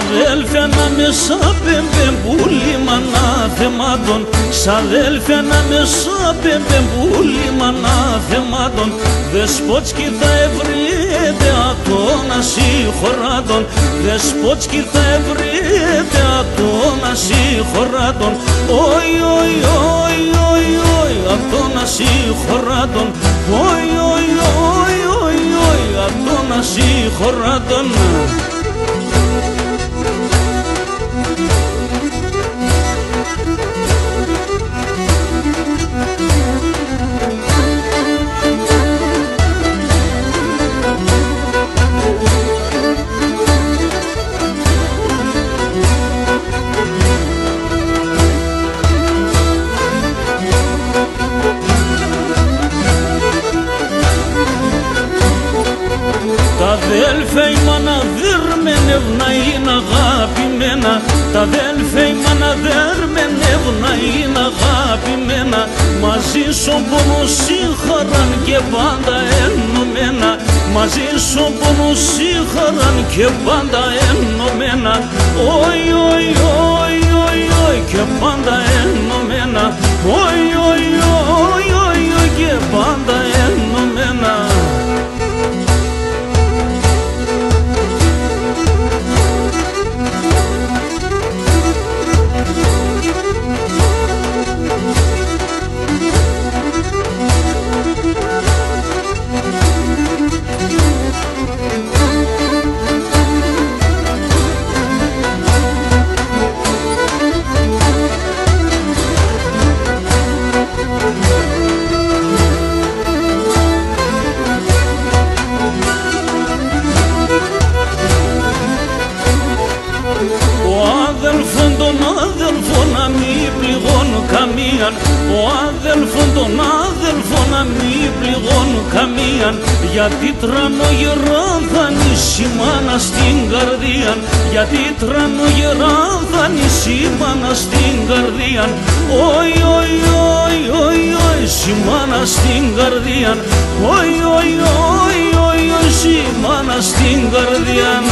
Αδέλφια να με σάπεμπεν πουλήμα αναθεμάτων, σ' αδέλφια να με σάπεμπεν πουλήμα αναθεμάτων, δεσπότσκι θα ευρύεται ατών ασύχωράτων, δεσπότσκι θα ευρύεται ατών ασύχωράτων, όι όι όι όι όι ατών ασύχωράτων, όι όι όι όι όι ατών ασύχωράτων. Τα αδέλφια η μάνα δερμενεύνα είναι αγαπημένα, τα αδέλφια η μάνα δερμενεύνα είναι αγαπημένα, μαζί σου πόνος σύγχαραν και πάντα ενωμένα, μαζί σου πόνος σύγχαραν και πάντα ενωμένα, όι όι όι όι όι και πάντα ενωμένα, όι όι όι όι όι και πάντα ενωμένα. Ο αδελφόν τον αδελφό να μη πληγώνουν καμίαν, γιατί τρανογερά θα νησί μάνα στην καρδίαν, γιατί τρανογερά θα νησί μάνα στην καρδίαν, όι όι όι όι όι σι μάνα στην καρδίαν, όι όι όι όι όι σι μάνα στην καρδίαν.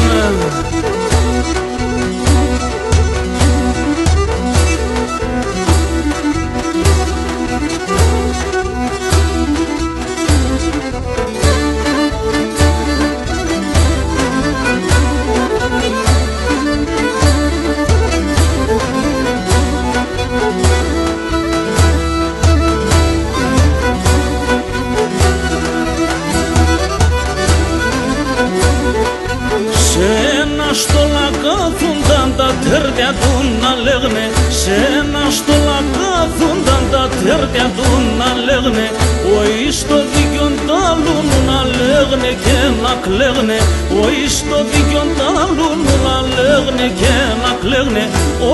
Τα τέρτια του να λέγνε, σε ένα στόλα κάθονταν τα τέρτια του να λέγνε, ο εις το δίκιον τ' άλλον να λέγνε και να κλαίγνε, ο εις το δίκιον τ' άλλον να λέγνε και να κλαίγνε,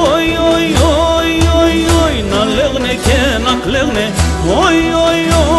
όι όι όι όι όι να λέγνε και να κλαίγνε, όι όι όι